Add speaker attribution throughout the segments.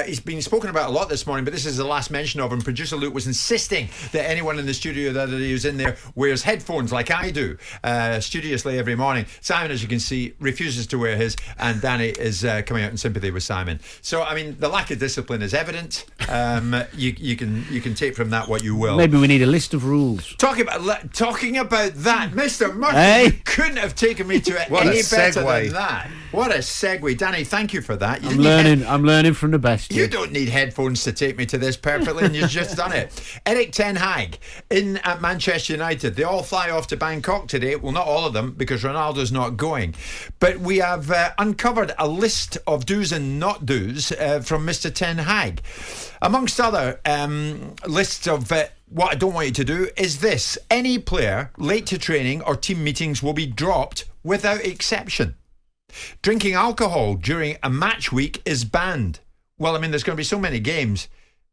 Speaker 1: He's been spoken about a lot this morning, but this is the last mention of him. Producer Luke was insisting that anyone in the studio that he was in there wears headphones like I do, studiously every morning. Simon, as you can see, refuses to wear his, and Danny is coming out in sympathy with Simon. So, I mean, the lack of discipline is evident. You can take from that what you will.
Speaker 2: Maybe we need a list of rules.
Speaker 1: Talking about that, Mr. Murphy, you couldn't have taken me to it any better than that. What a segue. Danny, thank you for that.
Speaker 2: I'm learning from the best.
Speaker 1: You don't need headphones to take me to this perfectly, and you've just done it. Erik Ten Hag at Manchester United. They all fly off to Bangkok today. Well, not all of them, because Ronaldo's not going. But we have uncovered a list of do's and not do's from Mr. Ten Hag. Amongst other lists of what I don't want you to do is this: any player late to training or team meetings will be dropped without exception. Drinking alcohol during a match week is banned. Well, I mean, there's going to be so many games.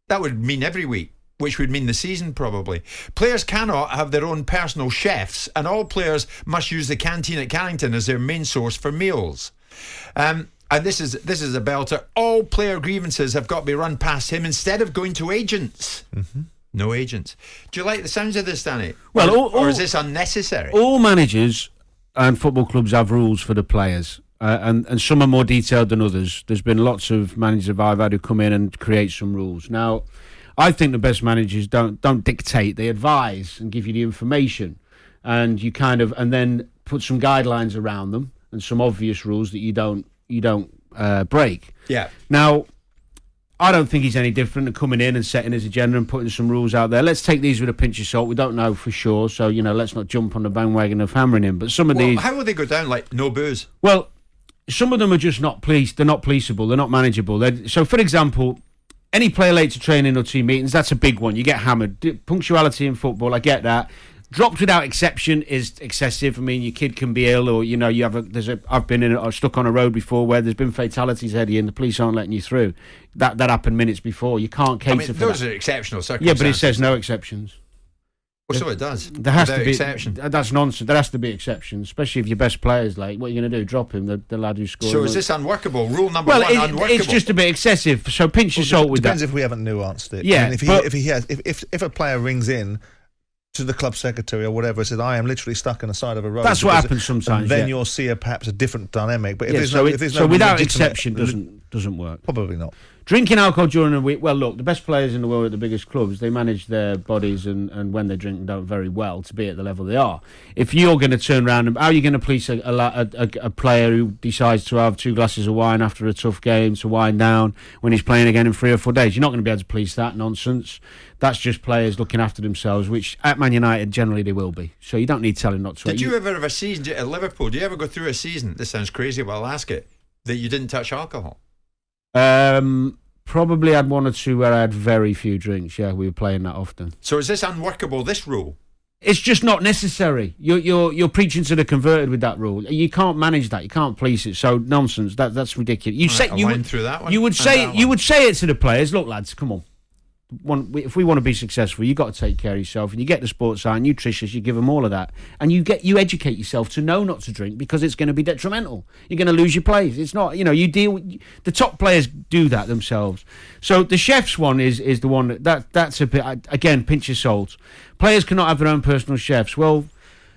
Speaker 1: That would mean every week, which would mean the season probably. Players cannot have their own personal chefs, and all players must use the canteen at Canteen as their main source for meals. And this is a belter. All player grievances have got to be run past him instead of going to agents. Mm-hmm. No agents. Do you like the sounds of this, Danny?
Speaker 2: Well,
Speaker 1: or is this unnecessary?
Speaker 2: All managers and football clubs have rules for the players. And some are more detailed than others. There's been lots of managers I've had who come in and create some rules. Now, I think the best managers don't dictate. They advise and give you the information, and you and then put some guidelines around them and some obvious rules that you don't break.
Speaker 1: Yeah.
Speaker 2: Now, I don't think he's any different than coming in and setting his agenda and putting some rules out there. Let's take these with a pinch of salt. We don't know for sure, so let's not jump on the bandwagon of hammering him. But some of these,
Speaker 1: how will they go down? Like no booze?
Speaker 2: Well, some of them are just not police. They're not policeable. They're not manageable. So, for example, any player late to training or team meetings, that's a big one. You get hammered. Punctuality in football, I get that. Dropped without exception is excessive. I mean, your kid can be ill, or I've been stuck on a road before where there's been fatalities, Eddie, and the police aren't letting you through. That happened minutes before. You can't cater for
Speaker 1: those
Speaker 2: that.
Speaker 1: Are exceptional circumstances.
Speaker 2: Yeah, but it says no exceptions.
Speaker 1: Well, so it does.
Speaker 2: There has to be
Speaker 1: exception.
Speaker 2: That's nonsense. There has to be exceptions, especially if your best player's late. What are you going to do? Drop him, the lad who scored.
Speaker 1: So is this unworkable? Rule number one, unworkable.
Speaker 2: It's just a bit excessive. So pinch your salt with that.
Speaker 3: Depends if we haven't nuanced it.
Speaker 2: Yeah,
Speaker 3: I mean, if a player rings in to the club secretary or whatever, says, I am literally stuck on the side of a road.
Speaker 2: That's what happens sometimes.
Speaker 3: Then you'll see perhaps a different dynamic. But if there's
Speaker 2: no without exception doesn't work.
Speaker 3: Probably not.
Speaker 2: Drinking alcohol during a week. Well, look, the best players in the world at the biggest clubs, they manage their bodies and when they drink don't very well to be at the level they are. If you're going to turn around, how are you going to police a player who decides to have 2 glasses of wine after a tough game to wind down when he's playing again in 3 or 4 days? You're not going to be able to police that nonsense. That's just players looking after themselves, which at Man United generally they will be. So you don't need telling not to.
Speaker 1: Did you ever have a season at Liverpool? Do you ever go through a season? This sounds crazy, but I'll ask it. That you didn't touch alcohol?
Speaker 2: Probably had 1 or 2 where I had very few drinks. Yeah, we were playing that often.
Speaker 1: So is this unworkable, this rule?
Speaker 2: It's just not necessary. You're preaching to the converted with that rule. You can't manage that. You can't police it. So nonsense. That's ridiculous. You would say it to the players. Look, lads, come on. If we want to be successful, you've got to take care of yourself, and you get the sports science, nutritious, you give them all of that, and you educate yourself to know not to drink because it's going to be detrimental. You're going to lose your place. It's not, you deal with, the top players do that themselves. So the chef's one is the one that's a bit, again, pinch of salt. Players cannot have their own personal chefs. Well,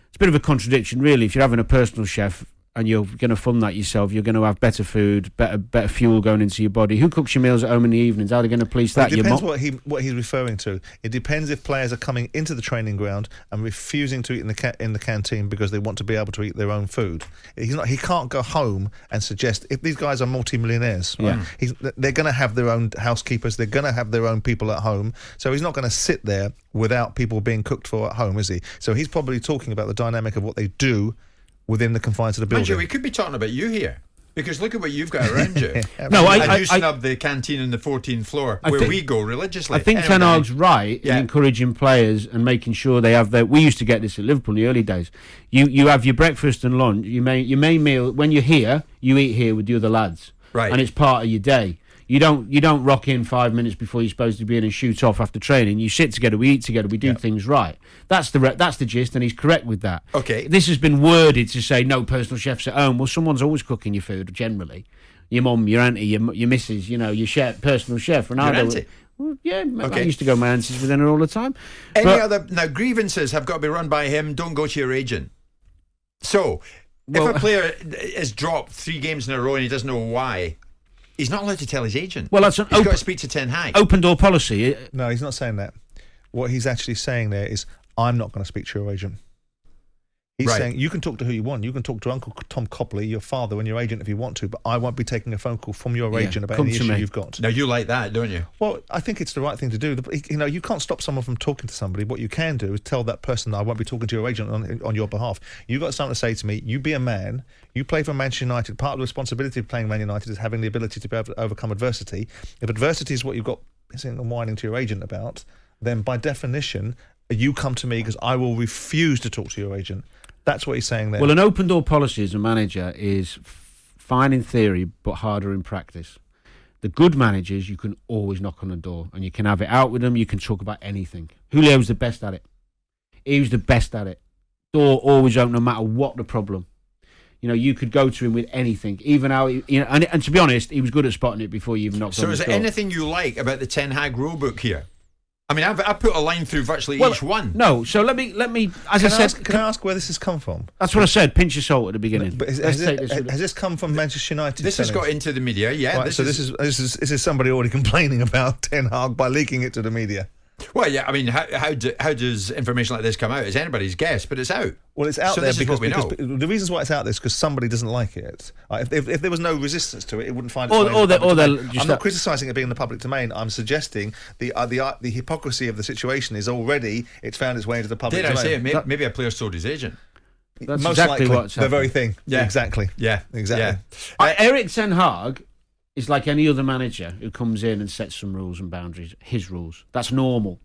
Speaker 2: it's a bit of a contradiction, really. If you're having a personal chef and you're going to fund that yourself, you're going to have better food, better fuel going into your body. Who cooks your meals at home in the evenings? How are they going to police that?
Speaker 3: It depends what he's referring to. It depends if players are coming into the training ground and refusing to eat in the canteen because they want to be able to eat their own food. He can't go home and suggest, if these guys are multi-millionaires, right? Yeah. They're going to have their own housekeepers. They're going to have their own people at home. So he's not going to sit there without people being cooked for at home, is he? So he's probably talking about the dynamic of what they do within the confines of the building.
Speaker 1: Mind you, we could be talking about you here, because look at what you've got around you.
Speaker 2: I
Speaker 1: snub the canteen on the 14th floor where we go religiously.
Speaker 2: I think Ten Hag's right in encouraging players and making sure they have their. We used to get this at Liverpool in the early days. You have your breakfast and lunch. Your main meal when you're here. You eat here with the other lads,
Speaker 1: right?
Speaker 2: And it's part of your day. You don't rock in 5 minutes before you're supposed to be in and shoot off after training. You sit together, we eat together, we do things right. That's the gist, and he's correct with that.
Speaker 1: Okay.
Speaker 2: This has been worded to say no personal chefs at home. Well, someone's always cooking your food generally. your mum, your auntie, your missus, your chef, personal chef. Ronaldo.
Speaker 1: Your auntie?
Speaker 2: Well, yeah, okay. I used to go my aunties with her all the time.
Speaker 1: Now, grievances have got to be run by him. Don't go to your agent. So, if a player is dropped 3 games in a row and he doesn't know why, he's not allowed to tell his agent.
Speaker 2: Well, he's
Speaker 1: got to speak to Ten Hag.
Speaker 2: Open door policy.
Speaker 3: No, he's not saying that. What he's actually saying there is, I'm not going to speak to your agent. He's saying, you can talk to who you want. You can talk to Uncle Tom Copley, your father, and your agent if you want to, but I won't be taking a phone call from your agent about any issue you've got.
Speaker 1: Now, you like that, don't you?
Speaker 3: Well, I think it's the right thing to do. You can't stop someone from talking to somebody. What you can do is tell that person, I won't be talking to your agent on your behalf. You've got something to say to me. You be a man. You play for Manchester United. Part of the responsibility of playing Man United is having the ability to be able to overcome adversity. If adversity is what you've got pissing and whining to your agent about, then by definition, you come to me because I will refuse to talk to your agent. That's what he's saying there.
Speaker 2: Well, an open door policy as a manager is fine in theory, but harder in practice. The good managers, you can always knock on the door and you can have it out with them. You can talk about anything. Julio was the best at it. He was the best at it. Door always open, no matter what the problem. You could go to him with anything, even how and to be honest, he was good at spotting it before you even knocked on the door. So, is there
Speaker 1: anything you like about the Ten Hag rulebook here? I mean, I put a line through virtually each one.
Speaker 2: No, so let me. As I said,
Speaker 3: can I ask where this has come from?
Speaker 2: That's what I said. Pinch of salt at the beginning.
Speaker 3: But has this come from Manchester United?
Speaker 1: This has got into the media. Yeah.
Speaker 3: Right, this is somebody already complaining about Ten Hag by leaking it to the media.
Speaker 1: Well, yeah. I mean, how does information like this come out? It's anybody's guess, but it's out.
Speaker 3: Well, it's out there because the reasons why it's out there is because somebody doesn't like it. If there was no resistance to it, it wouldn't find its way into the public domain. I'm not criticising it being in the public domain. I'm suggesting the hypocrisy of the situation is already it's found its way into the public domain.
Speaker 1: Did I say maybe a player sold his agent?
Speaker 2: That's
Speaker 3: most
Speaker 2: exactly
Speaker 3: likely
Speaker 2: what's
Speaker 3: the very thing.
Speaker 1: Yeah,
Speaker 3: exactly.
Speaker 1: Yeah,
Speaker 3: exactly.
Speaker 1: Yeah.
Speaker 2: Erik Ten Hag is like any other manager who comes in and sets some rules and boundaries. His rules. That's normal.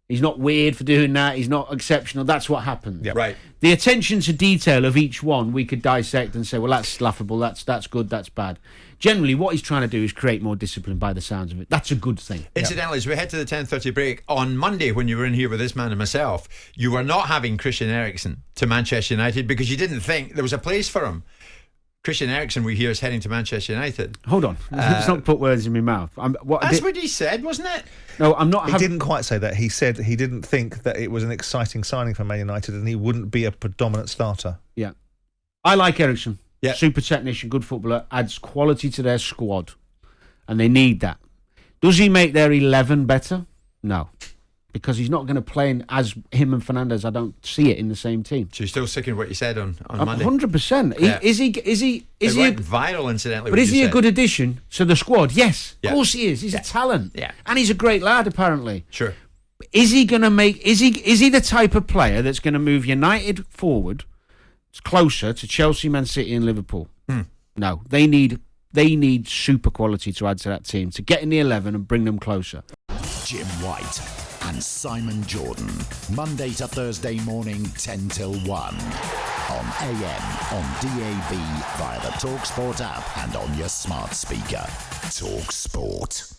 Speaker 2: He's not weird for doing that. He's not exceptional. That's what happened.
Speaker 3: Yep.
Speaker 1: Right.
Speaker 2: The attention to detail of each one we could dissect and say, well, that's laughable, that's good, that's bad. Generally, what he's trying to do is create more discipline by the sounds of it. That's a good thing.
Speaker 1: Incidentally, as we head to the 10:30 break, on Monday when you were in here with this man and myself, you were not having Christian Eriksen to Manchester United because you didn't think there was a place for him. Christian Eriksen, we hear, is heading to Manchester United.
Speaker 2: Hold on. Let's not put words in my mouth.
Speaker 1: That's what he said, wasn't it?
Speaker 2: No, I'm not.
Speaker 3: He didn't quite say that. He said he didn't think that it was an exciting signing for Man United and he wouldn't be a predominant starter.
Speaker 2: Yeah. I like Eriksen.
Speaker 1: Yeah.
Speaker 2: Super technician, good footballer, adds quality to their squad. And they need that. Does he make their 11 better? No. Because he's not going to play as him and Fernandes. I don't see it in the same team.
Speaker 1: So you're still sticking with what you said on Monday?
Speaker 2: 100%.
Speaker 1: Yeah.
Speaker 2: Is he
Speaker 1: went viral, incidentally.
Speaker 2: But is he a good addition to the squad? Yes.
Speaker 1: Yeah.
Speaker 2: Of course he is. He's a talent.
Speaker 1: Yeah.
Speaker 2: And he's a great lad, apparently.
Speaker 1: Sure.
Speaker 2: Is he going to make... Is he the type of player that's going to move United forward closer to Chelsea, Man City and Liverpool? No. They need super quality to add to that team, to get in the 11 and bring them closer.
Speaker 4: Jim White and Simon Jordan, Monday to Thursday morning, 10 till 1. On AM, on DAB, via the talkSPORT app and on your smart speaker. talkSPORT.